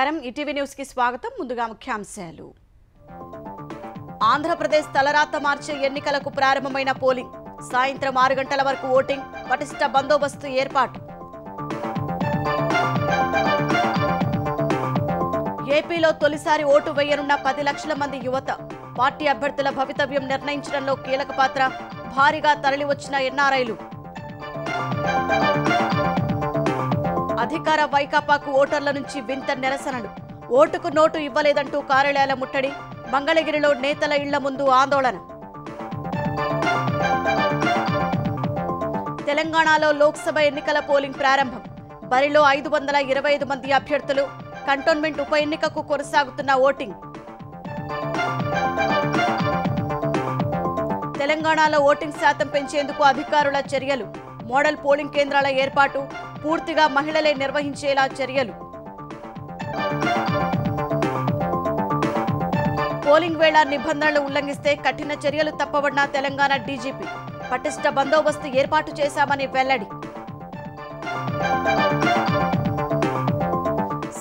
నమస్కారం ETV news కి స్వాగతం ముందుగా ముఖ్యాంశాలు ఆంధ్రప్రదేశ్ తలరాత మార్చే ఎన్నికలకు ప్రారంభమైన పోలింగ్ సాయంత్రం 6 గంటల వరకు ఓటింగ్ పటిష్ట బందోబస్తు ఏర్పాటు ఏపీలో తొలిసారి ఓటు వేయనున్న 10 లక్షల మంది యువత పార్టీ అభ్యర్థుల భవితవ్యం నిర్ణయించడంలో కీలక పాత్ర భారీగా తరలివచ్చిన ఎన్ఆర్ఐలు అధికార వైకాపాకు ఓటర్ల నుంచి వింత నిరసనలు ఓటుకు నోటు ఇవ్వలేదంటూ కార్యాలయాల ముట్టడి మంగళగిరిలో నేతల ఇళ్ల ముందు ఆందోళన తెలంగాణలో లోక్సభ ఎన్నికల పోలింగ్ ప్రారంభం బరిలో 525 మంది అభ్యర్థులు కంటోన్మెంట్ ఉప ఎన్నికకు కొనసాగుతున్న ఓటింగ్ తెలంగాణలో ఓటింగ్ శాతం పెంచేందుకు అధికారుల చర్యలు మోడల్ పోలింగ్ కేంద్రాల ఏర్పాటు పూర్తిగా మహిళలే నిర్వహించేలా చర్యలు పోలింగ్ వేళ నిబంధనలు ఉల్లంఘిస్తే కఠిన చర్యలు తప్పవన్న తెలంగాణ డీజీపీ పటిష్ట బందోబస్తు ఏర్పాటు చేశామని వెల్లడి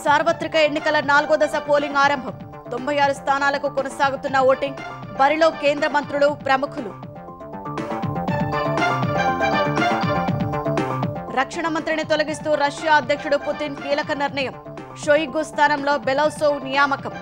సార్వత్రిక ఎన్నికల 4వ దశ పోలింగ్ ఆరంభం 96 స్థానాలకు కొనసాగుతున్న ఓటింగ్ బరిలో కేంద్ర మంత్రులు ప్రముఖులు రక్షణ మంత్రిని తొలగిస్తూ రష్యా అధ్యక్షుడు పుతిన్ కీలక నిర్ణయం షోయిగు స్థానంలో బెలౌసోవ్ నియామకం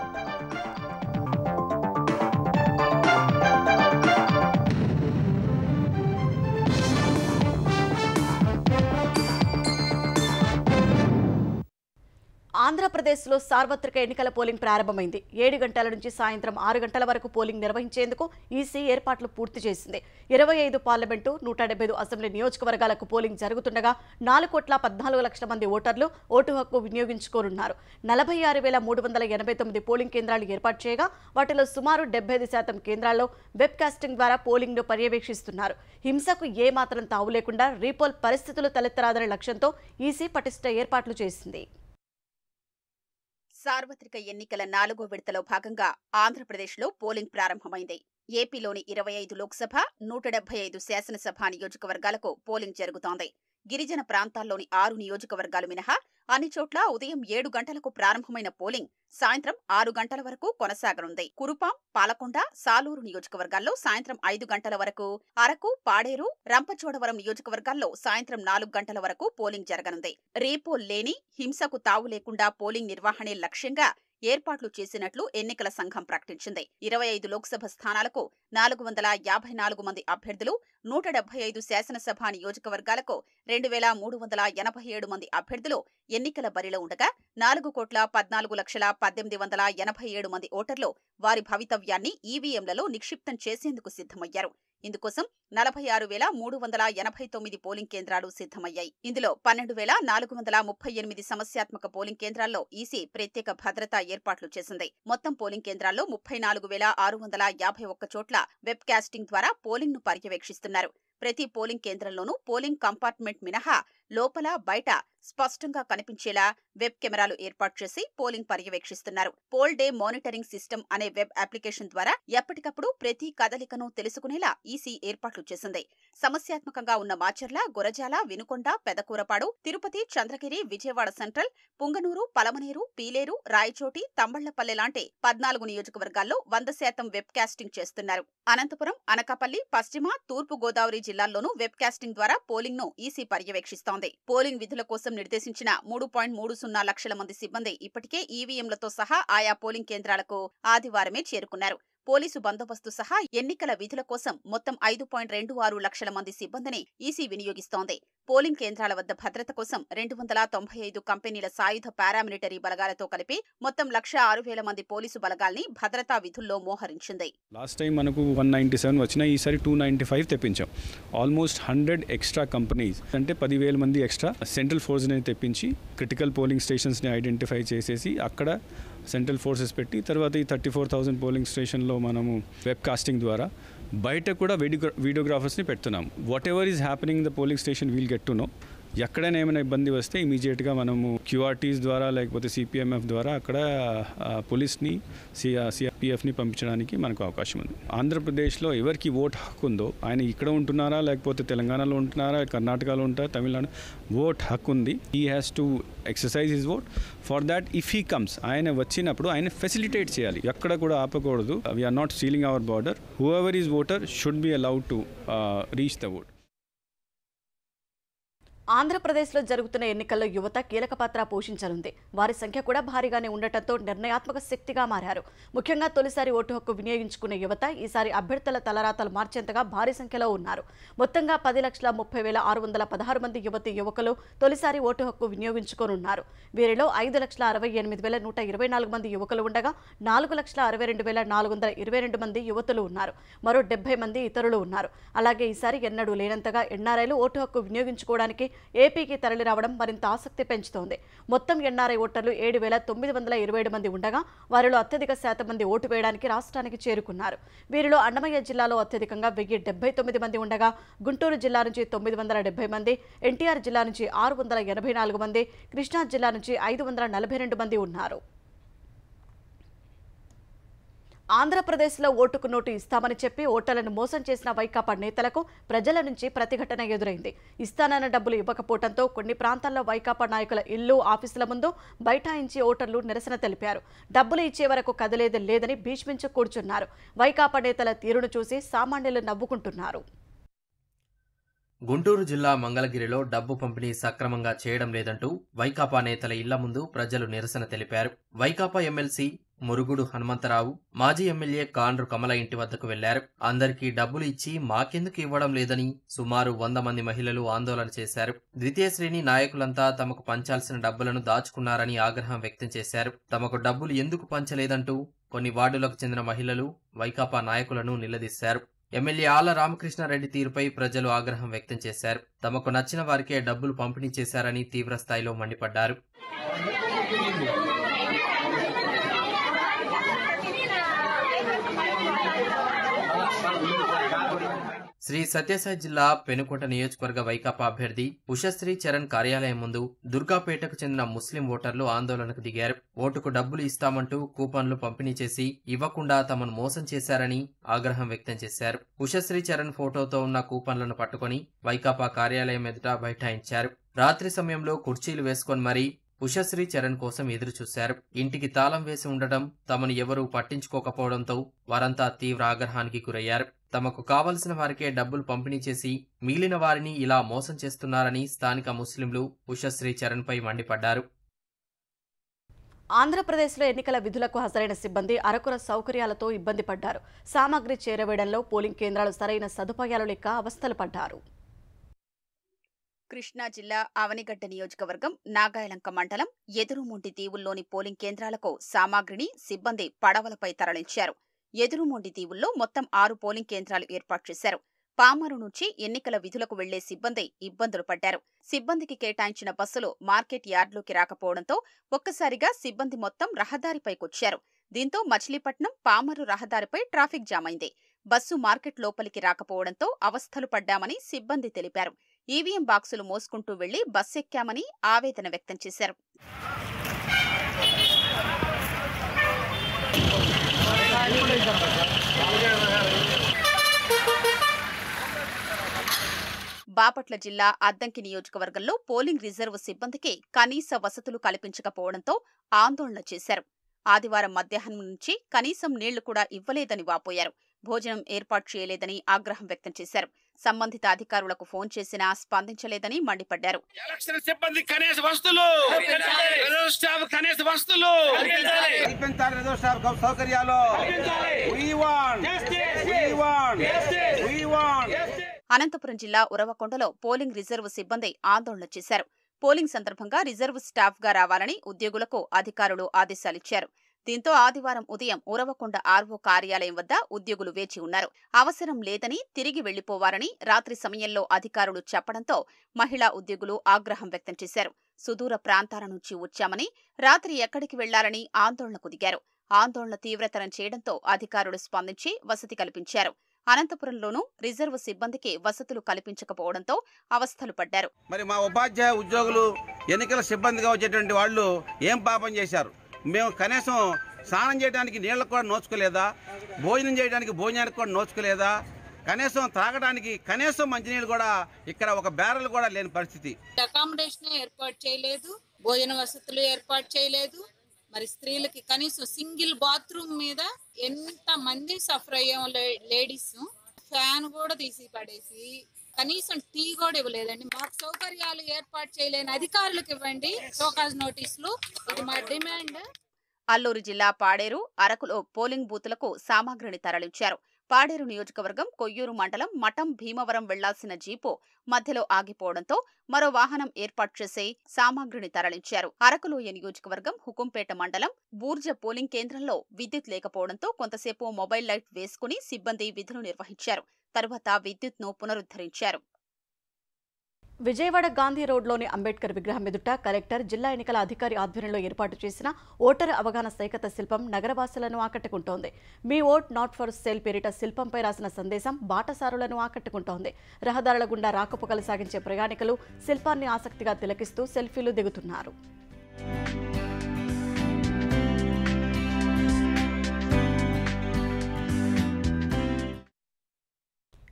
ఆంధ్రప్రదేశ్లో సార్వత్రిక ఎన్నికల పోలింగ్ ప్రారంభమైంది 7 గంటల నుంచి సాయంత్రం 6 గంటల వరకు పోలింగ్ నిర్వహించేందుకు ఈసీ ఏర్పాట్లు పూర్తి చేసింది 25 పార్లమెంటు 175 అసెంబ్లీ నియోజకవర్గాలకు పోలింగ్ జరుగుతుండగా 4,14 లక్షల మంది ఓటర్లు ఓటు హక్కు వినియోగించుకోనున్నారు 46,389 పోలింగ్ కేంద్రాలు ఏర్పాటు చేయగా వాటిలో సుమారు 75% కేంద్రాల్లో వెబ్ కాస్టింగ్ ద్వారా పోలింగ్ను పర్యవేక్షిస్తున్నారు హింసకు ఏమాత్రం తావు లేకుండా రీపోల్ పరిస్థితులు తలెత్తరాదనే లక్ష్యంతో ఈసీ పటిష్ట ఏర్పాట్లు చేసింది సార్వత్రిక ఎన్నికల 4వ విడతలో భాగంగా ఆంధ్రప్రదేశ్లో పోలింగ్ ప్రారంభమైంది ఏపీలోని 25 లోక్సభ 175 శాసనసభ నియోజకవర్గాలకు పోలింగ్ జరుగుతోంది గిరిజన ప్రాంతాల్లోని 6 నియోజకవర్గాలు మినహా అన్ని చోట్ల ఉదయం 7 గంటలకు ప్రారంభమైన పోలింగ్ సాయంత్రం 6 గంటల వరకు కొనసాగనుంది కురుపాం పాలకొండ సాలూరు నియోజకవర్గాల్లో సాయంత్రం 5 గంటల వరకు అరకు పాడేరు రంపచోడవరం నియోజకవర్గాల్లో సాయంత్రం 4 గంటల వరకు పోలింగ్ జరగనుంది రీపోల్ లేని హింసకు తావు లేకుండా పోలింగ్ నిర్వహణే లక్ష్యంగా ఏర్పాట్లు చేసినట్లు ఎన్నికల సంఘం ప్రకటించింది 25 లోక్సభ స్థానాలకు 454 మంది అభ్యర్థులు 175 శాసనసభ నియోజకవర్గాలకు 2,387 మంది అభ్యర్థులు ఎన్నికల బరిలో ఉండగా 4,14,18,87 మంది ఓటర్లు వారి భవితవ్యాన్ని ఈవీఎంలలో నిక్షిప్తం చేసేందుకు సిద్ధమయ్యారు ఇందుకోసం 46,389 పోలింగ్ కేంద్రాలు సిద్ధమయ్యాయి ఇందులో 12,438 సమస్యాత్మక పోలింగ్ కేంద్రాల్లో ఈసీ ప్రత్యేక భద్రతా ఏర్పాట్లు చేసింది మొత్తం పోలింగ్ కేంద్రాల్లో 34,651 చోట్ల వెబ్ కాస్టింగ్ ద్వారా పోలింగ్ ను పర్యవేక్షిస్తున్నారు ప్రతి పోలింగ్ కేంద్రంలోనూ పోలింగ్ కంపార్ట్మెంట్ మినహా లోపల బయట స్పష్టంగా కనిపించేలా వెబ్ కెమెరాలు ఏర్పాటు చేసి పోలింగ్ పర్యవేక్షిస్తున్నారు పోల్ డే మానిటరింగ్ సిస్టమ్ అనే వెబ్ అప్లికేషన్ ద్వారా ఎప్పటికప్పుడు ప్రతి కదలికను తెలుసుకునేలా ఈసీ ఏర్పాట్లు చేసింది సమస్యాత్మకంగా ఉన్న మాచర్ల గురజాల వినుకొండ పెదకూరపాడు తిరుపతి చంద్రగిరి విజయవాడ సెంట్రల్ పుంగనూరు పలమనేరు పీలేరు రాయచోటి తంబళ్లపల్లె లాంటి 14 నియోజకవర్గాల్లో 100% వెబ్ కాస్టింగ్ చేస్తున్నారు అనంతపురం అనకాపల్లి పశ్చిమ తూర్పు గోదావరి జిల్లాల్లోనూ వెబ్ కాస్టింగ్ ద్వారా పోలింగ్ ను ఈసీ పర్యవేక్షిస్తోంది పోలింగ్ విధుల కోసం నిర్దేశించిన 3.30 లక్షల మంది సిబ్బంది ఇప్పటికే ఈవీఎంలతో సహా ఆయా పోలింగ్ కేంద్రాలకు ఆదివారమే చేరుకున్నారు పోలీసు బందోబస్తు సహా ఎన్నికల విధుల కోసం మొత్తం 5.26 లక్షల మంది సిబ్బందిని ఈసీ వినియోగిస్తోంది పోలింగ్ కేంద్రాల వద్ద భద్రత కోసం 295 కంపెనీల సాయుధ పారామిలిటరీ బలగాలతో కలిపి మొత్తం 1,06,000 మంది పోలీసు బలగాల్ని భద్రతా విధుల్లో మోహరించింది లాస్ట్ టైం మనకు 197 వచ్చినా ఈసారి 295 తెప్పించాం ఆల్మోస్ట్ 100 ఎక్స్ట్రా కంపెనీస్ అంటే 10,000 మంది ఎక్స్ట్రా సెంట్రల్ ఫోర్స్ని తెప్పించి క్రిటికల్ పోలింగ్ స్టేషన్స్ని ఐడెంటిఫై చేసేసి అక్కడ సెంట్రల్ ఫోర్సెస్ పెట్టి తర్వాత ఈ 34,000 పోలింగ్ స్టేషన్లో మనము వెబ్ కాస్టింగ్ ద్వారా బయట కూడా వీడియోగ్రాఫర్స్ని పెడుతున్నాం what ever is happening the polling station we'll get to know ఎక్కడైనా ఏమైనా ఇబ్బంది వస్తే ఇమీడియట్గా మనము క్యూఆర్టీస్ ద్వారా లేకపోతే సిపిఎంఎఫ్ ద్వారా అక్కడ పోలీస్ని సిఆర్పిఎఫ్ని పంపించడానికి మనకు అవకాశం ఉంది. ఆంధ్రప్రదేశ్లో ఎవరికి ఓట్ హక్కు ఉందో, ఆయన ఇక్కడ ఉంటున్నారా లేకపోతే తెలంగాణలో ఉంటున్నారా, కర్ణాటకలో ఉంటారా, తమిళనాడు, ఓట్ హక్కు ఉంది. He has to exercise his vote. For that if he comes, ఆయన వచ్చినప్పుడు ఆయన ఫెసిలిటేట్ చేయాలి, ఎక్కడ కూడా ఆపకూడదు. We are not sealing our border. Whoever is voter should be allowed to reach the vote. ఆంధ్రప్రదేశ్లో జరుగుతున్న ఎన్నికల్లో యువత కీలక పాత్ర పోషించనుంది. వారి సంఖ్య కూడా భారీగానే ఉండటంతో నిర్ణయాత్మక శక్తిగా మారారు. ముఖ్యంగా తొలిసారి ఓటు హక్కు వినియోగించుకున్న యువత ఈసారి అభ్యర్థుల తలరాతలు మార్చేంతగా భారీ సంఖ్యలో ఉన్నారు. మొత్తంగా 10,30,616 మంది యువతి యువకులు తొలిసారి ఓటు హక్కు వినియోగించుకోనున్నారు. వీరిలో 5,68,124 మంది యువకులు ఉండగా 4,62,422 మంది యువతులు ఉన్నారు. మరో 70 మంది ఇతరులు ఉన్నారు. అలాగే ఈసారి ఎన్నడూ లేనంతగా ఎన్ఆర్ఐలు ఓటు హక్కు వినియోగించుకోవడానికి ఏపీకి తరలి రావడం మరింత ఆసక్తి పెంచుతోంది. మొత్తం ఎన్ఆర్ఐ ఓటర్లు 7,927 మంది ఉండగా వారిలో అత్యధిక శాతం మంది ఓటు వేయడానికి రాష్ట్రానికి చేరుకున్నారు. వీరిలో అన్నమయ్య జిల్లాలో అత్యధికంగా 1,079 మంది ఉండగా గుంటూరు జిల్లా నుంచి 970 మంది, ఎన్టీఆర్ జిల్లా నుంచి 684 మంది, కృష్ణా జిల్లా నుంచి 542 మంది ఉన్నారు. ఆంధ్రప్రదేశ్లో ఓటుకు నోటు ఇస్తామని చెప్పి ఓటర్లను మోసం చేసిన వైకాపా నేతలకు ప్రజల నుంచి ప్రతిఘటన ఎదురైంది. ఇస్తానన్న డబ్బులు ఇవ్వకపోవడంతో కొన్ని ప్రాంతాల్లో వైకాపా నాయకుల ఇల్లు, ఆఫీసుల ముందు బైఠాయించి ఓటర్లు నిరసన తెలిపారు. డబ్బులు ఇచ్చే వరకు కదలేది లేదని భీష్మించి కూర్చున్నారు. వైకాపా నేతల తీరును చూసి సామాన్యులు నవ్వుకుంటున్నారు. గుంటూరు జిల్లా మంగళగిరిలో డబ్బు పంపిణీ సక్రమంగా చేయడం లేదంటూ వైకాపా నేతల ఇళ్ల ముందు ప్రజలు నిరసన తెలిపారు. వైకాపా ఎమ్మెల్సీ మురుగుడు హనుమంతరావు, మాజీ ఎమ్మెల్యే కాండ్రు కమల ఇంటి వద్దకు వెళ్లారు. అందరికీ డబ్బులు ఇచ్చి మాకెందుకు ఇవ్వడం లేదని సుమారు 100 మంది మహిళలు ఆందోళన చేశారు. ద్వితీయ శ్రేణి నాయకులంతా తమకు పంచాల్సిన డబ్బులను దాచుకున్నారని ఆగ్రహం వ్యక్తం చేశారు. తమకు డబ్బులు ఎందుకు పంచలేదంటూ కొన్ని వార్డులకు చెందిన మహిళలు వైకాపా నాయకులను నిలదీశారు. ఎమ్మెల్యే ఆళ్ల రామకృష్ణారెడ్డి తీరుపై ప్రజలు ఆగ్రహం వ్యక్తం చేశారు. తమకు నచ్చిన వారికే డబ్బులు పంపిణీ చేశారని తీవ్రస్థాయిలో మండిపడ్డారు. శ్రీ సత్యసాయి జిల్లా పెనుకొండ నియోజకవర్గ వైకాపా అభ్యర్థి ఉషశ్రీ చరణ్ కార్యాలయం ముందు దుర్గాపేటకు చెందిన ముస్లిం ఓటర్లు ఆందోళనకు దిగారు. ఓటుకు డబ్బులు ఇస్తామంటూ కూపన్లు పంపిణీ చేసి ఇవ్వకుండా తమను మోసం చేశారని ఆగ్రహం వ్యక్తం చేశారు. ఉషశ్రీ చరణ్ ఫోటోతో ఉన్న కూపన్లను పట్టుకుని వైకాపా కార్యాలయం ఎదుట బైఠాయించారు. రాత్రి సమయంలో కుర్చీలు వేసుకొని మరీ ఉషశ్రీ చరణ్ కోసం ఎదురుచూశారు. ఇంటికి తాళం వేసి ఉండటం, తమను ఎవరూ పట్టించుకోకపోవడంతో వారంతా తీవ్ర ఆగ్రహానికి గురయ్యారు. తమకు కావలసిన వారికే డబ్బులు పంపిణీ చేసి మిగిలిన వారిని ఇలా మోసం చేస్తున్నారని స్థానిక ముస్లింలు ఉషశ్రీ చరణ్ పై మండిపడ్డారు. ఆంధ్రప్రదేశ్లో ఎన్నికల విధులకు హాజరైన సిబ్బంది అరకొర సౌకర్యాలతో ఇబ్బంది పడ్డారు. సామాగ్రి చేరవేయడంలో పోలింగ్ కేంద్రాలు సరైన సదుపాయాలు లేక అవస్థలు పడ్డారు. కృష్ణా జిల్లా అవనిగడ్డ నియోజకవర్గం నాగాయలంక మండలం ఎదురుమొండి దీవుల్లోని పోలింగ్ కేంద్రాలకు సామాగ్రిని సిబ్బంది పడవలపై తరలించారు. ఎదురుమొండి దీవుల్లో మొత్తం 6 పోలింగ్ కేంద్రాలు ఏర్పాటు చేశారు. పామరు నుంచి ఎన్నికల విధులకు వెళ్లే సిబ్బంది ఇబ్బందులు పడ్డారు. సిబ్బందికి కేటాయించిన బస్సులు మార్కెట్ యార్డ్లోకి రాకపోవడంతో ఒక్కసారిగా సిబ్బంది మొత్తం రహదారిపైకొచ్చారు. దీంతో మచిలీపట్నం పామరు రహదారిపై ట్రాఫిక్ జామ్ అయింది. బస్సు మార్కెట్ లోపలికి రాకపోవడంతో అవస్థలు పడ్డామని సిబ్బంది తెలిపారు. ఈవీఎం బాక్సులు మోసుకుంటూ వెళ్లి బస్సెక్కామని ఆవేదన వ్యక్తం చేశారు. బాపట్ల జిల్లా అద్దంకి నియోజకవర్గంలో పోలింగ్ రిజర్వ్ సిబ్బందికి కనీస వసతులు కల్పించకపోవడంతో ఆందోళన చేశారు. ఆదివారం మధ్యాహ్నం నుంచి కనీసం నీళ్లు కూడా ఇవ్వలేదని వాపోయారు. భోజనం ఏర్పాటు చేయలేదని ఆగ్రహం వ్యక్తం చేశారు. సంబంధిత అధికారులకు ఫోన్ చేసినా స్పందించలేదని మండిపడ్డారు. అనంతపురం జిల్లా ఉరవకొండలో పోలింగ్ రిజర్వ్ సిబ్బంది ఆందోళన చేశారు. పోలింగ్ సందర్భంగా రిజర్వ్ స్టాఫ్ గా రావాలని ఉద్యోగులకు అధికారులు ఆదేశాలిచ్చారు. దీంతో ఆదివారం ఉదయం ఉరవకొండ ఆర్వో కార్యాలయం వద్ద ఉద్యోగులు వేచి ఉన్నారు. అవసరం లేదని తిరిగి వెళ్లిపోవారని రాత్రి సమయంలో అధికారులు చెప్పడంతో మహిళా ఉద్యోగులు ఆగ్రహం వ్యక్తం చేశారు. సుదూర ప్రాంతాల నుంచి వచ్చామని, రాత్రి ఎక్కడికి వెళ్లాలని ఆందోళనకు దిగారు. ఆందోళన తీవ్రతరం చేయడంతో అధికారులు స్పందించి వసతి కల్పించారు. అనంతపురంలోనూ రిజర్వ్ సిబ్బందికి వసతులు కల్పించకపోవడంతో అవస్థలు పడ్డారు. మరి మా ఉపాధ్యాయ ఉద్యోగులు ఎన్నికల సిబ్బందిగా వచ్చేటువంటి వాళ్ళు ఏం పాపం చేశారు? మేము కనీసం స్నానం చేయడానికి నీళ్ళకు కూడా నోచుకోలేదా? భోజనం చేయడానికి భోజనానికి కూడా నోచుకోలేదా? కనీసం తాగడానికి కనీసం మంచినీళ్ళు కూడా ఇక్కడ ఒక బ్యారెల్ కూడా లేని పరిస్థితి. అకామిడేషన్ ఏర్పాటు చేయలేదు, భోజన వసతులు ఏర్పాటు చేయలేదు. మరి స్త్రీలకి కనీసం సింగిల్ బాత్రూమ్ మీద ఎంత మంది సఫర్ అయ్యాం లేడీస్. ఫ్యాన్ కూడా తీసి పడేసి కనీసం టీ కూడా ఇవ్వలేదండి. మాకు సౌకర్యాలు ఏర్పాటు చేయలేని అధికారులకు ఇవ్వండి షోకాజ్ నోటీసులు, ఇది మా డిమాండ్. అల్లూరు జిల్లా పాడేరు, అరకులో పోలింగ్ బూతులకు సామాగ్రిని తరలించారు. పాడేరు నియోజకవర్గం కొయ్యూరు మండలం మఠం భీమవరం వెళ్లాల్సిన జీపు మధ్యలో ఆగిపోవడంతో మరో వాహనం ఏర్పాటు చేసి సామాగ్రిని తరలించారు. అరకులోయ నియోజకవర్గం హుకుంపేట మండలం బూర్జ పోలింగ్ కేంద్రంలో విద్యుత్ లేకపోవడంతో కొంతసేపు మొబైల్ లైట్ వేసుకుని సిబ్బంది విధులు నిర్వహించారు. తరువాత విద్యుత్ను పునరుద్ధరించారు. విజయవాడ గాంధీ రోడ్లోని అంబేద్కర్ విగ్రహం ఎదుట కలెక్టర్, జిల్లా ఎన్నికల అధికారి ఆధ్వర్యంలో ఏర్పాటు చేసిన ఓటరు అవగాహన సైకత శిల్పం నగరవాసులను ఆకట్టుకుంటోంది. మీ ఓట్ నాట్ ఫర్ సేల్ పేరిట శిల్పంపై రాసిన సందేశం బాటసారులను ఆకట్టుకుంటోంది. రహదారుల గుండా రాకపోకలు సాగించే ప్రయాణికులు శిల్పాన్ని ఆసక్తిగా తిలకిస్తూ సెల్ఫీలు దిగుతున్నారు.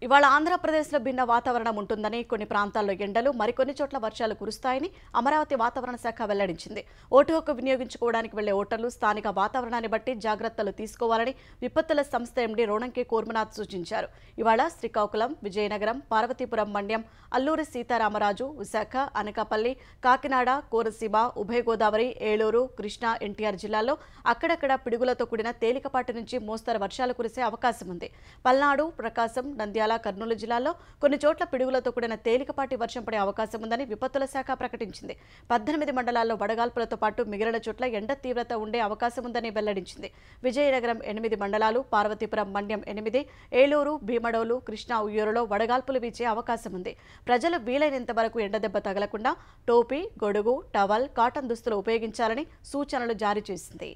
ఇవాళ ఆంధ్రప్రదేశ్లో భిన్న వాతావరణం ఉంటుందని, కొన్ని ప్రాంతాల్లో ఎండలు, మరికొన్ని చోట్ల వర్షాలు కురుస్తాయని అమరావతి వాతావరణ శాఖ వెల్లడించింది. ఓటు హక్కు వినియోగించుకోవడానికి వెళ్లే ఓటర్లు స్థానిక వాతావరణాన్ని బట్టి జాగ్రత్తలు తీసుకోవాలని విపత్తుల సంస్థ ఎండీ రోణంకి కోర్మనాథ్ సూచించారు. ఇవాళ శ్రీకాకుళం, విజయనగరం, పార్వతీపురం, మన్యం, అల్లూరి సీతారామరాజు, విశాఖ, అనకాపల్లి, కాకినాడ, కోనసీమ, ఉభయ గోదావరి, ఏలూరు, కృష్ణా, ఎన్టీఆర్ జిల్లాల్లో అక్కడక్కడ పిడుగులతో కూడిన తేలికపాటి నుంచి మోస్తరు వర్షాలు కురిసే అవకాశం ఉంది. పల్నాడు, ప్రకాశం, నంద్యాల, కర్నూలు జిల్లాల్లో కొన్ని చోట్ల పిడుగులతో కూడిన తేలికపాటి వర్షం పడే అవకాశం ఉందని విపత్తుల శాఖ ప్రకటించింది. 18 మండలాల్లో వడగాల్పులతో పాటు మిగిలిన చోట్ల ఎండ తీవ్రత ఉండే అవకాశం ఉందని వెల్లడించింది. విజయనగరం 8 మండలాలు, పార్వతీపురం, మన్యం 8, ఏలూరు, భీమడోలు, కృష్ణా, ఉయ్యూరులో వడగాల్పులు వీచే అవకాశం ఉంది. ప్రజలు వీలైనంత వరకు ఎండదెబ్బ తగలకుండా టోపీ, గొడుగు, టవల్, కాటన్ దుస్తులు ఉపయోగించాలని సూచనలు జారీ చేసింది.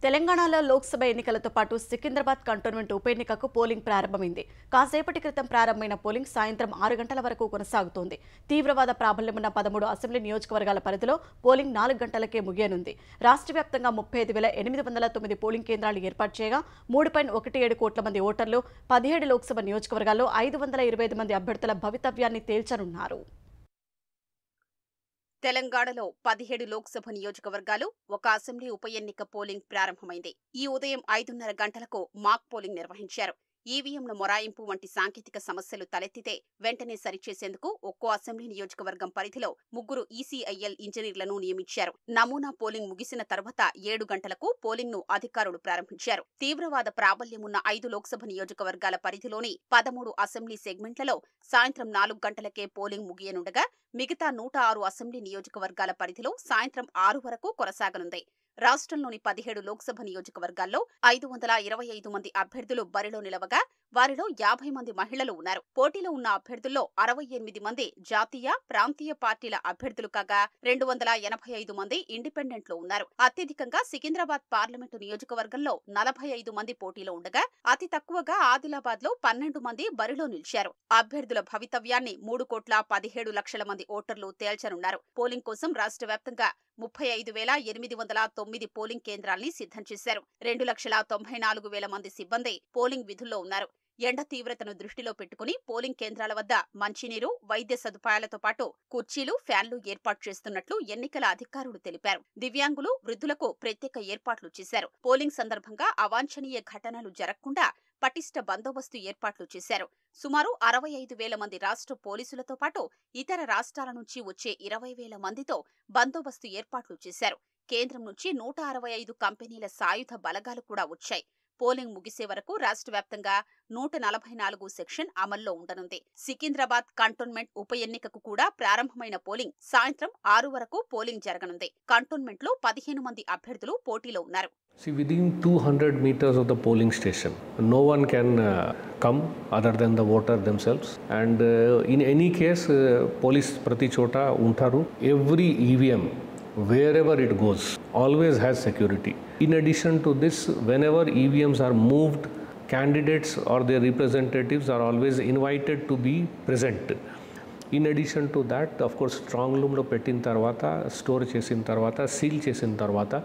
తెలంగాణలో లోక్సభ ఎన్నికలతో పాటు సికింద్రాబాద్ కంటోన్మెంట్ ఉప ఎన్నికకు పోలింగ్ ప్రారంభమైంది. కాసేపటి క్రితం ప్రారంభమైన పోలింగ్ సాయంత్రం 6 గంటల వరకు కొనసాగుతోంది. తీవ్రవాద ప్రాబల్యమున్న 13 అసెంబ్లీ నియోజకవర్గాల పరిధిలో పోలింగ్ 4 గంటలకే ముగియనుంది. రాష్ట్ర వ్యాప్తంగా 35,809 పోలింగ్ కేంద్రాలు ఏర్పాటు చేయగా 3.17 కోట్ల మంది ఓటర్లు 17 లోక్సభ నియోజకవర్గాల్లో 525 మంది అభ్యర్థుల భవితవ్యాన్ని తేల్చనున్నారు. తెలంగాణలో 17 లోక్సభ నియోజకవర్గాలు, 1 అసెంబ్లీ ఉప ఎన్నిక పోలింగ్ ప్రారంభమైంది. ఈ ఉదయం 5:30 గంటలకు మాక్ పోలింగ్ నిర్వహించారు. ఈవీఎంల మొరాయింపు వంటి సాంకేతిక సమస్యలు తలెత్తితే వెంటనే సరిచేసేందుకు ఒక్కో అసెంబ్లీ నియోజకవర్గం పరిధిలో 3 ఈసీఐఎల్ ఇంజనీర్లను నియమించారు. నమూనా పోలింగ్ ముగిసిన తర్వాత 7 గంటలకు పోలింగ్ను అధికారులు ప్రారంభించారు. తీవ్రవాద ప్రాబల్యమున్న 5 లోక్సభ నియోజకవర్గాల పరిధిలోని 13 అసెంబ్లీ సెగ్మెంట్లలో సాయంత్రం 4 గంటలకే పోలింగ్ ముగియనుండగా మిగతా 106 అసెంబ్లీ నియోజకవర్గాల పరిధిలో సాయంత్రం 6 వరకు కొనసాగనుంది. రాష్ట్రంలోని 17 లోక్సభ నియోజకవర్గాల్లో 525 మంది అభ్యర్థులు బరిలో నిలవగా వారిలో 50 మంది మహిళలు ఉన్నారు. పోటీలో ఉన్న అభ్యర్థుల్లో 68 మంది జాతీయ, ప్రాంతీయ పార్టీల అభ్యర్థులు కాగా 285 మంది ఇండిపెండెంట్లు ఉన్నారు. అత్యధికంగా సికింద్రాబాద్ పార్లమెంటు నియోజకవర్గంలో 45 మంది పోటీలో ఉండగా అతి తక్కువగా ఆదిలాబాద్ లో 12 మంది బరిలో నిలిచారు. అభ్యర్థుల భవితవ్యాన్ని 3,17,00,000 మంది ఓటర్లు తేల్చనున్నారు. పోలింగ్ కోసం రాష్ట్ర వ్యాప్తంగా 35,809 పోలింగ్ కేంద్రాల్ని సిద్ధం చేశారు. 2,94,000 మంది సిబ్బంది పోలింగ్ విధుల్లో ఉన్నారు. ఎండ తీవ్రతను దృష్టిలో పెట్టుకుని పోలింగ్ కేంద్రాల వద్ద మంచినీరు, వైద్య సదుపాయాలతో పాటు కుర్చీలు, ఫ్యాన్లు ఏర్పాటు చేస్తున్నట్లు ఎన్నికల అధికారులు తెలిపారు. దివ్యాంగులు, వృద్ధులకు ప్రత్యేక ఏర్పాట్లు చేశారు. పోలింగ్ సందర్భంగా అవాంఛనీయ ఘటనలు జరగకుండా పటిష్ట బందోబస్తు ఏర్పాట్లు చేశారు. సుమారు 65,000 మంది రాష్ట్ర పోలీసులతో పాటు ఇతర రాష్ట్రాల నుంచి వచ్చే 20,000 మందితో బందోబస్తు ఏర్పాట్లు చేశారు. కేంద్రం నుంచి 165 కంపెనీల సాయుధ బలగాలు కూడా వచ్చాయి. పోలింగ్ ముగిసే వరకు రాష్ట్ర వ్యాప్తంగా 144 సెక్షన్ అమల్లో ఉండనుంది. సికింద్రాబాద్ కంటోన్మెంట్ ఉప ఎన్నికకు కూడా ప్రారంభమైన పోలింగ్ సాయంత్రం 6 వరకు పోలింగ్ జరగనుంది. కంటోన్మెంట్లో 15 మంది అభ్యర్థులు పోటీలో ఉన్నారు. See, within 200 meters of the polling station, no one can come other than the voter themselves. And in any case, police prati chota untaru. Every EVM, wherever it goes, always has security. In addition to this, whenever EVMs are moved candidates or their representatives are always invited to be present. In addition to that, of course, strong room lo pettin tarvata, store chesin tarvata, seal chesin tarvata,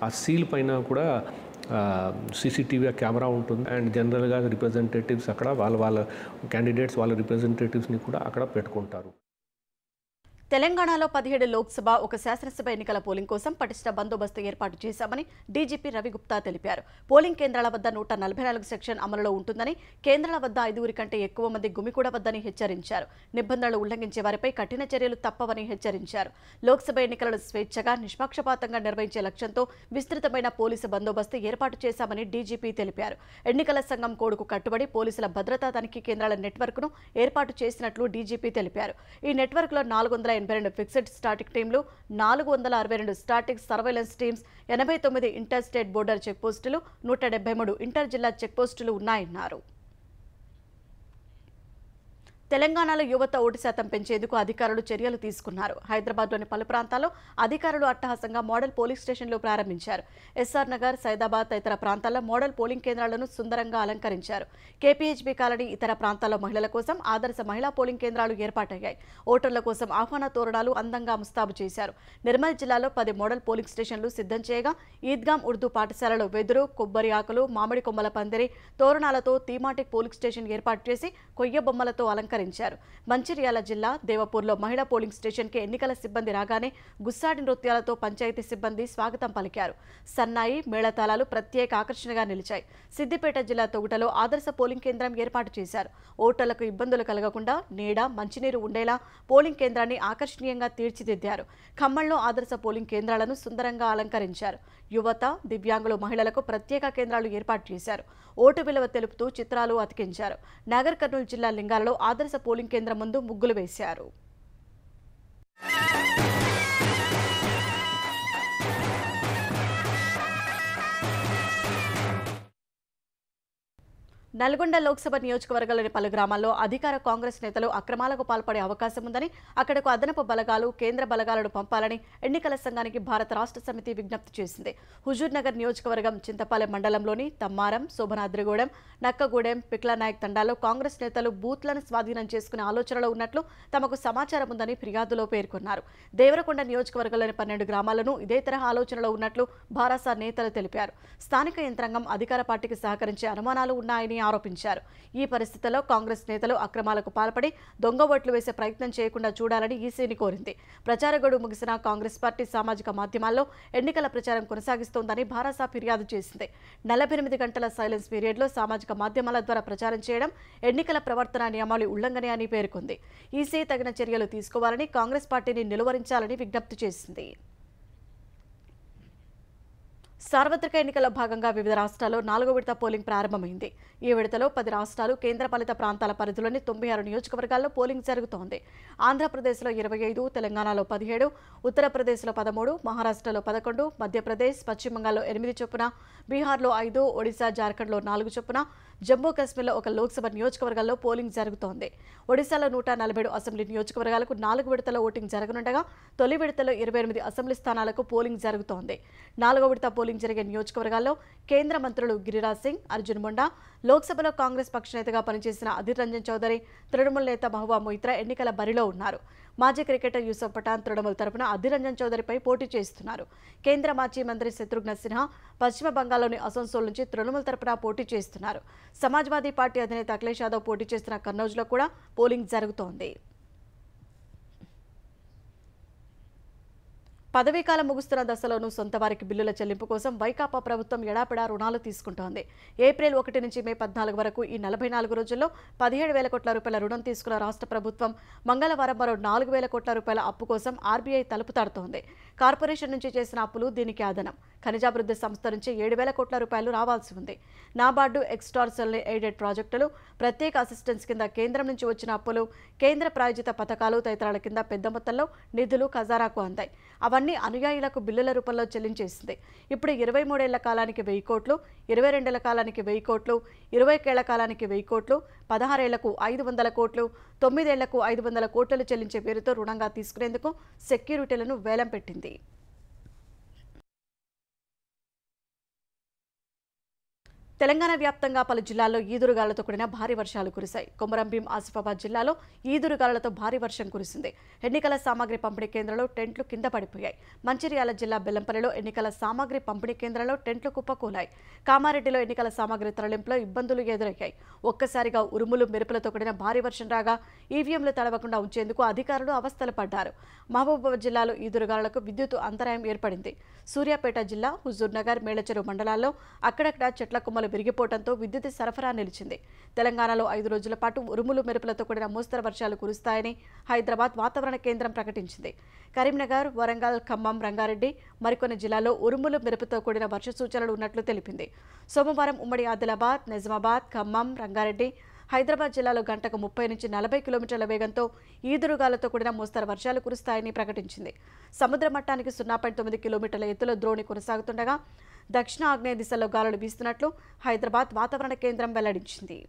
aa seal paina kuda CCTV camera ఉంటుంది and జనరల్గా representatives అక్కడ వాళ్ళ candidates వాళ్ళ రిప్రజెంటేటివ్స్ని కూడా అక్కడ పెట్టుకుంటారు. తెలంగాణలో 17 లోక్సభ ఒక శాసనసభ ఎన్నికల పోలింగ్ కోసం పటిష్ట బందోబస్తు ఏర్పాటు చేశామని డీజీపీ రవిగుప్తా తెలిపారు. పోలింగ్ కేంద్రాల వద్ద 144 సెక్షన్ అమలులో ఉంటుందని, కేంద్రాల వద్ద 5 కంటే ఎక్కువ మంది గుమికూడవద్దని హెచ్చరించారు. నిబంధనలు ఉల్లంఘించే వారిపై కఠిన చర్యలు తప్పవని హెచ్చరించారు. లోక్సభ ఎన్నికలను స్వేచ్ఛగా, నిష్పక్షపాతంగా నిర్వహించే లక్ష్యంతో విస్తృతమైన పోలీసు బందోబస్తు ఏర్పాటు చేశామని డీజీపీ తెలిపారు. ఎన్నికల సంఘం కోడ్కు కట్టుబడి పోలీసుల భద్రతా తనిఖీ కేంద్రాల నెట్వర్క్ను ఏర్పాటు చేసినట్లు డీజీపీ తెలిపారు. ఈ నెట్వర్క్లో 482 ఫిక్స్డ్ స్టాటిక్ టీంలు, 462 static surveillance teams, 89 inter state border చెక్పోస్టులు, 173 ఇంటర్ జిల్లా చెక్పోస్టులు ఉన్నాయన్నారు. తెలంగాణలో యువత ఓటు శాతం పెంచేందుకు అధికారులు చర్యలు తీసుకున్నారు. హైదరాబాద్లోని పలు ప్రాంతాల్లో అధికారులు అట్టహాసంగా మోడల్ పోలింగ్ స్టేషన్లు ప్రారంభించారు. ఎస్ఆర్ నగర్, సైదాబాద్ తదితర ప్రాంతాల్లో మోడల్ పోలింగ్ కేంద్రాలను సుందరంగా అలంకరించారు. కేపీహెచ్బీ కాలనీ, ఇతర ప్రాంతాల్లో మహిళల కోసం ఆదర్శ మహిళా పోలింగ్ కేంద్రాలు ఏర్పాటయ్యాయి. ఓటర్ల కోసం ఆహ్వాన తోరణాలు అందంగా ముస్తాబు చేశారు. నిర్మల్ జిల్లాలో 10 మోడల్ పోలింగ్ స్టేషన్లు సిద్ధం చేయగా, ఈద్గాం ఉర్దూ పాఠశాలలో వెదురు, కొబ్బరి ఆకులు, మామిడి కొమ్మల పందిరి, తోరణాలతో థీమాటిక్ పోలింగ్ స్టేషన్ ఏర్పాటు చేసి కొయ్య బొమ్మలతో అలంకరించారు. మంచిర్యాల జిల్లా దేవపూర్లో మహిళా పోలింగ్ స్టేషన్కి ఎన్నికల సిబ్బంది రాగానే గుస్సాడి నృత్యాలతో పంచాయతీ సిబ్బంది స్వాగతం పలికారు. సన్నాయి, మేళతాళాలు ప్రత్యేక ఆకర్షణగా నిలిచాయి. సిద్దిపేట జిల్లా తొగుటలో ఆదర్శ పోలింగ్ కేంద్రం ఏర్పాటు చేశారు. ఓటర్లకు ఇబ్బందులు కలగకుండా నీడ, మంచినీరు ఉండేలా పోలింగ్ కేంద్రాన్ని ఆకర్షణీయంగా తీర్చిదిద్దారు. ఖమ్మంలో ఆదర్శ పోలింగ్ కేంద్రాలను సుందరంగా అలంకరించారు. యువత, దివ్యాంగులు, మహిళలకు ప్రత్యేక కేంద్రాలు ఏర్పాటు చేశారు. ఓటు విలువ తెలుపుతూ చిత్రాలు అతికించారు. నాగర్ కర్నూలు జిల్లా లింగాలలో ఆదర్శ పోలింగ్ కేంద్రం ముందు ముగ్గులు వేశారు. నల్గొండ లోక్సభ నియోజకవర్గంలోని పలు గ్రామాల్లో అధికార కాంగ్రెస్ నేతలు అక్రమాలకు పాల్పడే అవకాశం ఉందని, అక్కడకు అదనపు బలగాలు, కేంద్ర బలగాలను పంపాలని ఎన్నికల సంఘానికి భారత రాష్ట్ర సమితి విజ్ఞప్తి చేసింది. హుజూర్ నగర్ నియోజకవర్గం చింతపాలెం మండలంలోని తమ్మారం, శోభనాద్రిగూడెం, నక్కగూడెం, పిక్లానాయక్ తండాలో కాంగ్రెస్ నేతలు బూత్లను స్వాధీనం చేసుకునే ఆలోచనలో ఉన్నట్లు తమకు సమాచారం ఉందని ఫిర్యాదులో పేర్కొన్నారు. దేవరకొండ నియోజకవర్గంలోని 12 గ్రామాలను ఇదే తరహా ఆలోచనలో ఉన్నట్లు భారాస నేతలు తెలిపారు. స్థానిక యంత్రాంగం అధికార పార్టీకి సహకరించే అనుమానాలు ఉన్నాయని ఆరోపించారు. ఈ పరిస్థితుల్లో కాంగ్రెస్ నేతలు అక్రమాలకు పాల్పడి దొంగ ఓట్లు వేసే ప్రయత్నం చేయకుండా చూడాలని ఈసీని కోరింది. ప్రచార గడువు ముగిసిన కాంగ్రెస్ పార్టీ సామాజిక మాధ్యమాల్లో ఎన్నికల ప్రచారం కొనసాగిస్తోందని భారాస ఫిర్యాదు చేసింది. 48 గంటల సైలెన్స్ పీరియడ్లో సామాజిక మాధ్యమాల ద్వారా ప్రచారం చేయడం ఎన్నికల ప్రవర్తన నియమావళి ఉల్లంఘనే అని పేర్కొంది. ఈసీ తగిన చర్యలు తీసుకోవాలని, కాంగ్రెస్ పార్టీని నిలువరించాలని విజ్ఞప్తి చేసింది. సార్వత్రిక ఎన్నికల్లో భాగంగా వివిధ రాష్ట్రాల్లో 4వ విడత పోలింగ్ ప్రారంభమైంది. ఈ విడతలో 10 రాష్ట్రాలు, కేంద్రపాలిత ప్రాంతాల పరిధిలోని 96 నియోజకవర్గాల్లో పోలింగ్ జరుగుతోంది. ఆంధ్రప్రదేశ్లో 25, తెలంగాణలో 17, ఉత్తరప్రదేశ్లో 13, మహారాష్ట్రలో 11, మధ్యప్రదేశ్, పశ్చిమ బంగాల్లో 8 చొప్పున, బీహార్లో 5, ఒడిశా, జార్ఖండ్లో 4 చొప్పున, జమ్మూ కాశ్మీర్లో 1 లోక్సభ నియోజకవర్గాల్లో పోలింగ్ జరుగుతోంది. ఒడిశాలో 147 అసెంబ్లీ నియోజకవర్గాలకు 4 విడతల ఓటింగ్ జరగనుండగా, తొలి విడతలో 28 అసెంబ్లీ స్థానాలకు పోలింగ్ జరుగుతోంది. 4వ విడత పోలింగ్ జరిగే నియోజకవర్గాల్లో కేంద్ర మంత్రులు గిరిరాజ్ సింగ్, అర్జున్ ముండా, లోక్సభలో కాంగ్రెస్ పక్ష నేతగా పనిచేసిన అధీర్ రంజన్ చౌదరి, తృణమూల్ నేత మహబూబా మొయిత్రా ఎన్నికల బరిలో ఉన్నారు. మాజీ క్రికెటర్ యూసఫ్ పఠాన్ తృణమూల్ తరపున అధీర్ రంజన్ చౌదరిపై పోటీ చేస్తున్నారు. కేంద్ర మాజీ మంత్రి శత్రుఘ్న సిన్హా పశ్చిమ బంగాల్లోని అసన్సోల్ నుంచి తృణమూల్ తరపున పోటీ చేస్తున్నారు. సమాజ్వాదీ పార్టీ అధినేత అఖిలేష్ యాదవ్ పోటీ చేస్తున్న కన్నౌజ్లో కూడా పోలింగ్ జరుగుతోంది. పదవీకాలం ముగుస్తున్న దశలోనూ సొంత వారికి బిల్లుల చెల్లింపు కోసం వైకాపా ప్రభుత్వం ఎడాపెడా రుణాలు తీసుకుంటోంది. ఏప్రిల్ 1 నుంచి మే 14 వరకు ఈ 44 రోజుల్లో 17,000 కోట్ల రూపాయల రుణం తీసుకున్న రాష్ట్ర ప్రభుత్వం మంగళవారం మరో 4,000 కోట్ల రూపాయల అప్పు కోసం ఆర్బీఐ తలుపు తడుతోంది. కార్పొరేషన్ నుంచి చేసిన అప్పులు దీనికి అదనం. ఖనిజాభివృద్ధి సంస్థ నుంచి 7,000 కోట్ల రూపాయలు రావాల్సి ఉంది. నాబార్డు, ఎక్స్టార్సల్ ఎయిడెడ్ ప్రాజెక్టులు, ప్రత్యేక అసిస్టెన్స్ కింద కేంద్రం నుంచి వచ్చిన అప్పులు, కేంద్ర ప్రాయోజిత పథకాలు తదితరాల కింద పెద్ద మొత్తంలో నిధులు ఖజానాకు అందాయి. అవన్నీ అనుయాయులకు బిల్లుల రూపంలో చెల్లించేసింది. ఇప్పుడు 23 ఏళ్ల కాలానికి 1000 కోట్లు, 22 ఏళ్ల కాలానికి 1000 కోట్లు, 20 ఏళ్ల కాలానికి 1000 కోట్లు, 16 ఏళ్లకు 500 కోట్లు, 9 ఏళ్లకు 500 కోట్లు చెల్లించే పేరుతో రుణంగా తీసుకునేందుకు సెక్యూరిటీలను వేలం పెట్టింది. తెలంగాణ వ్యాప్తంగా పలు జిల్లాల్లో ఈదురుగాలతో కూడిన భారీ వర్షాలు కురిశాయి. కొమరంభీం, ఆసిఫాబాద్ జిల్లాలో ఈదురుగాలతో భారీ వర్షం కురిసింది. ఎన్నికల సామాగ్రి పంపిణీ కేంద్రంలో టెంట్లు కింద పడిపోయాయి. మంచిర్యాల జిల్లా బెల్లంపల్లిలో ఎన్నికల సామాగ్రి పంపిణీ కేంద్రంలో టెంట్లు కుప్పకూలాయి. కామారెడ్డిలో ఎన్నికల సామాగ్రి తరలింపులో ఇబ్బందులు ఎదురయ్యాయి. ఒక్కసారిగా ఉరుములు మెరుపులతో కూడిన భారీ వర్షం రాగా ఈవీఎంలు తడవకుండా ఉంచేందుకు అధికారులు అవస్థలు పడ్డారు. మహబూబాబాద్ జిల్లాలో ఈదురుగాలకు విద్యుత్ అంతరాయం ఏర్పడింది. సూర్యాపేట జిల్లా హుజూర్నగర్, మేళచెరువు మండలాల్లో అక్కడక్కడ చెట్ల కొమ్మలు విరిగిపోవడంతో విద్యుత్ సరఫరా నిలిచింది. తెలంగాణలో 5 రోజుల పాటు ఉరుములు మెరుపులతో కూడిన మోస్తరు వర్షాలు కురుస్తాయని హైదరాబాద్ వాతావరణ కేంద్రం ప్రకటించింది. కరీంనగర్, వరంగల్, ఖమ్మం, రంగారెడ్డి మరికొన్ని జిల్లాల్లో ఉరుములు మెరుపుతో కూడిన వర్ష సూచనలు ఉన్నట్లు తెలిపింది. సోమవారం ఉమ్మడి ఆదిలాబాద్, నిజామాబాద్, ఖమ్మం, రంగారెడ్డి, హైదరాబాద్ జిల్లాలో గంటకు 30 నుంచి 40 కిలోమీటర్ల వేగంతో ఈదురుగాలతో కూడిన మోస్తరు వర్షాలు కురుస్తాయని ప్రకటించింది. సముద్ర మట్టానికి 0.9 కిలోమీటర్ల ఎత్తులో ద్రోణి కొనసాగుతుండగా దక్షిణ ఆగ్నేయ దిశలో గాలులు వీస్తున్నట్లు హైదరాబాద్ వాతావరణ కేంద్రం వెల్లడించింది.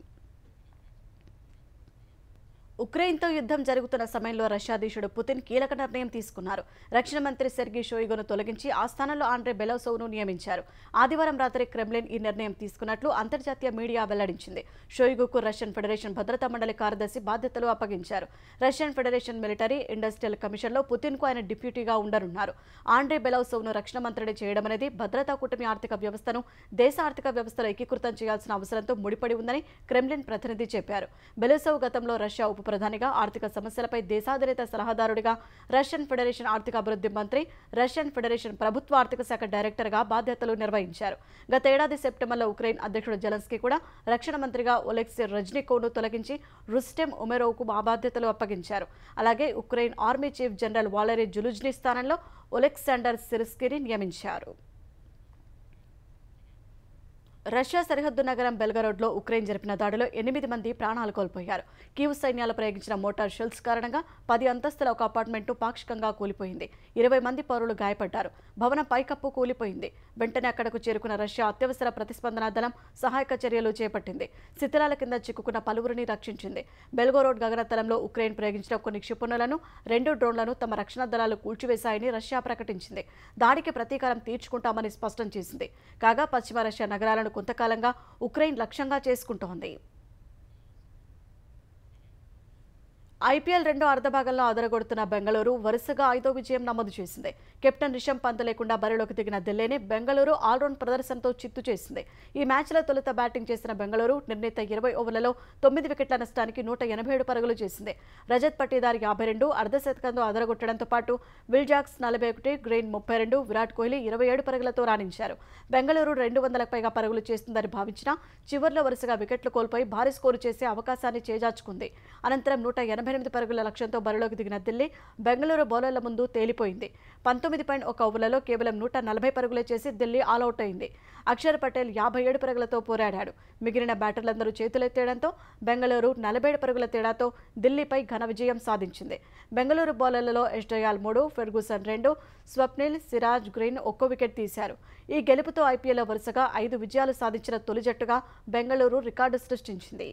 ఉక్రెయిన్తో యుద్ధం జరుగుతున్న సమయంలో రష్యా అధ్యక్షుడు పుతిన్ కీలక నిర్ణయం తీసుకున్నారు. రక్షణ మంత్రి సెర్గీ షోయిగును తొలగించి ఆ స్థానంలో ఆండ్రే బెలోసోవ్ను నియమించారు. ఆదివారం రాత్రి క్రెమ్లిన్ ఈ నిర్ణయం తీసుకున్నట్లు అంతర్జాతీయ మీడియా వెల్లడించింది. షోయిగుకు రష్యన్ ఫెడరేషన్ భద్రతా మండలి కార్యదర్శి బాధ్యతలు అప్పగించారు. రష్యన్ ఫెడరేషన్ మిలిటరీ ఇండస్ట్రియల్ కమిషన్లో పుతిన్కు ఆయన డిప్యూటీగా ఉండనున్నారు. ఆండ్రే బెలోసోవ్ను రక్షణ మంత్రిని చేయడం అనేది భద్రతా కూటమి ఆర్థిక వ్యవస్థను దేశ ఆర్థిక వ్యవస్థలో ఏకీకృతం చేయాల్సిన అవసరంతో ముడిపడి ఉందని క్రెమ్లిన్ ప్రతినిధి చెప్పారు. బెలోసోవ్ గతంలో రష్యా ఉప ప్రధానిగా, ఆర్థిక సమస్యలపై దేశాధినేత సలహాదారుడిగా, రష్యన్ ఫెడరేషన్ ఆర్థిక అభివృద్ధి మంత్రి, రష్యన్ ఫెడరేషన్ ప్రభుత్వ ఆర్థిక శాఖ డైరెక్టర్గా బాధ్యతలు నిర్వహించారు. గత ఏడాది సెప్టెంబర్లో ఉక్రెయిన్ అధ్యక్షుడు జెలెన్స్కీ కూడా రక్షణ మంత్రిగా ఒలెక్సీ రెజ్నికోవ్ను తొలగించి రుస్టెమ్ ఉమెరోవ్కు ఆ బాధ్యతలు అప్పగించారు. అలాగే ఉక్రెయిన్ ఆర్మీ చీఫ్ జనరల్ వాలరీ జులుజ్నీ స్థానంలో ఒలెక్సాండర్ సిర్స్కీని నియమించారు. రష్యా సరిహద్దు నగరం బెల్గరోడ్లో ఉక్రెయిన్ జరిపిన దాడిలో 8 మంది ప్రాణాలు కోల్పోయారు. కీవ్ సైన్యాలు ప్రయోగించిన మోటార్ షెల్స్ కారణంగా 10 అంతస్తుల ఒక అపార్ట్మెంటు పాక్షికంగా కూలిపోయింది. 20 మంది పౌరులు గాయపడ్డారు. భవనం పైకప్పు కూలిపోయింది. వెంటనే అక్కడకు చేరుకున్న రష్యా అత్యవసర ప్రతిస్పందన దళం సహాయక చర్యలు చేపట్టింది. శిథిలాల కింద చిక్కుకున్న పలువురిని రక్షించింది. బెల్గోరోడ్ గగనతలంలో ఉక్రెయిన్ ప్రయోగించిన కొన్ని క్షిపణులను, 2 డ్రోన్లను తమ రక్షణ దళాలు కూల్చివేశాయని రష్యా ప్రకటించింది. దాడికి ప్రతీకారం తీర్చుకుంటామని స్పష్టం చేసింది. కాగా పశ్చిమ రష్యా నగరాలను కొంతకాలంగా ఉక్రెయిన్ లక్ష్యంగా చేసుకుంటోంది. ఐపీఎల్ రెండో అర్ధభాగంలో అదరగొడుతున్న బెంగళూరు వరుసగా 5వ విజయం నమోదు చేసింది. కెప్టెన్ రిషబ్ పంత్ లేకుండా బరిలోకి దిగిన ఢిల్లీని బెంగళూరు ఆల్రౌండ్ ప్రదర్శనతో చిత్తు చేసింది. ఈ మ్యాచ్లో తొలుత బ్యాటింగ్ చేసిన బెంగళూరు నిర్ణీత 20 ఓవర్లలో 9 వికెట్ల నష్టానికి 187 పరుగులు చేసింది. రజత్ పటీదార్ 52, అర్ధశతకంతో అదరగొట్టడంతో పాటు Will Jacks 41, Green 32, Virat Kohli 27 పరుగులతో రాణించారు. బెంగళూరు 200లకు పైగా పరుగులు చేస్తుందని భావించినా చివర్లో వరుసగా వికెట్లు కోల్పోయి భారీ స్కోరు చేసే అవకాశాన్ని చేజార్చుకుంది. అనంతరం 188 పరుగుల లక్ష్యంతో బరిలోకి దిగిన ఢిల్లీ బెంగళూరు బౌలర్ల ముందు తేలిపోయింది. 19.1 ఓవర్లలో కేవలం 140 పరుగులే చేసి ఢిల్లీ ఆలౌట్ అయింది. అక్షర్ పటేల్ 57 పరుగులతో పోరాడాడు. మిగిలిన బ్యాటర్లందరూ చేతులెత్తేయడంతో బెంగళూరు 47 పరుగుల తేడాతో ఢిల్లీపై ఘన విజయం సాధించింది. బెంగళూరు బౌలర్లలో ఎస్డయాల్ 3, Ferguson 2, Swapnil, Siraj, Green 1 wicket తీశారు. ఈ గెలుపుతో ఐపీఎల్లో వరుసగా 5 విజయాలు సాధించిన తొలి జట్టుగా బెంగళూరు రికార్డు సృష్టించింది.